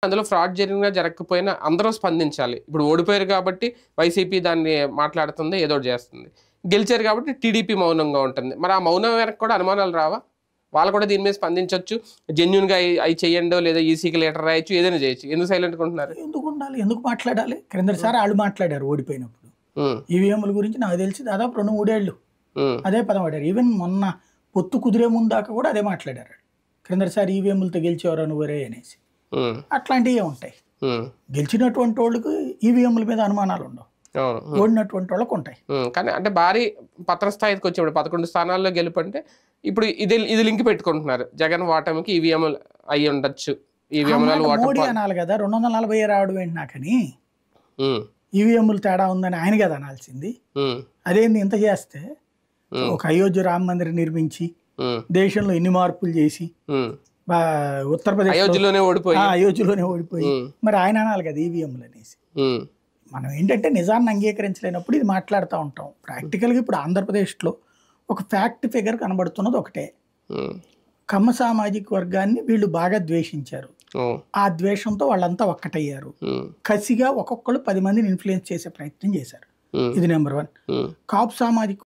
అందులో ఫ్రాడ్ జరిగినా జరగకపోయినా అందరూ స్పందించాలి. ఇప్పుడు ఓడిపోయారు కాబట్టి వైసీపీ దాన్ని మాట్లాడుతుంది, ఏదో ఒకటి చేస్తుంది. గెలిచారు కాబట్టి టీడీపీ మౌనంగా ఉంటుంది. మరి ఆ మౌనం వెనక కూడా అనుమానాలు రావా? వాళ్ళు కూడా దీని మీద స్పందించొచ్చు. జెన్యూన్‌గా అయి చేయండో లేదా ఈసీకి లెటర్ రాయొచ్చు, ఏదైనా చేయొచ్చు. ఎందుకు సైలెంట్‌గా ఉంటున్నారు? ఎందుకు ఉండాలి? ఎందుకు మాట్లాడాలి? క్రిందటిసారి ఆళ్ళు మాట్లాడారు ఓడిపోయినప్పుడు. హ్మ్. ఈవీఎంల గురించి నాకు తెలిసి దాదాపు 2, 3 ఏళ్ళు హ్మ్. అదే పదం వాడారు. ఈవెన్ మొన్న పొత్తు కుదిరే ముందు దాకా కూడా అదే మాట్లాడారు. క్రిందటిసారి ఈవీఎంలతో గెలిచేవారా నువ్వరే అనేసి. హ్మ్. అట్లాంటివే ఉంటాయి. హ్మ్. గెలిచినటువంటి వాళ్ళకి ఈవీఎంల మీద అనుమానాలు ఉండవు. అవును. ఓడినటువంటి వాళ్ళకు ఉంటాయి. కానీ అంటే భారీ పత్ర స్థాయికి వచ్చినప్పుడు 11 స్థానాల్లో గెలుపంటే ఇప్పుడు ఇది లింక్ పెట్టుకుంటున్నారు. జగన్ ఓటమికి ఈవీఎంలు అయ్యి ఉండొచ్చు. ఆ ఈవీఎంల మాట ఓటమి మోడీ అనాలి కదా! 240 రావడం ఏంటి నాకని. హ్మ్. ఈవీఎంలు తేడా ఉందని ఆయన కదా అనాల్సింది. హ్మ్. అదేంది ఇంత చేస్తే హ్మ్. ఒక అయోధ్య రామ మందిరం నిర్మించి హ్మ్. దేశంలో ఎన్ని మార్పులు చేసి హ్మ్. ఉత్తరప్రదేశ్‌లో అయోధ్యలోనే ఓడిపోయి. అయోధ్యలోనే ఓడిపోయి హ్మ్. మరి ఆయన అనాలి కదా ఈవీఎంలు అనేసి. హ్మ్. మనం ఏంటంటే నిజాన్ని అంగీకరించలేనప్పుడు ఇది మాట్లాడుతూ ఉంటాం. ప్రాక్టికల్‌గా ఇప్పుడు ఆంధ్రప్రదేశ్‌లో ఒక ఫ్యాక్ట్ ఫిగర్ కనబడుతున్నది ఒకటే. హ్మ్. కమ్మ సామాజిక వర్గాన్ని వీళ్ళు బాగా ద్వేషించారు. ఓహ్! ఆ ద్వేషంతో వాళ్ళంతా ఒక్కటయ్యారు. హ్మ్. కసిగా ఒక్కొక్కళ్ళు 10 మందిని ఇన్‌ఫ్లుయెన్స్ చేసే ప్రయత్నం చేశారు. హ్మ్. ఇది నంబర్ 1. హ్మ్. కాపు సామాజిక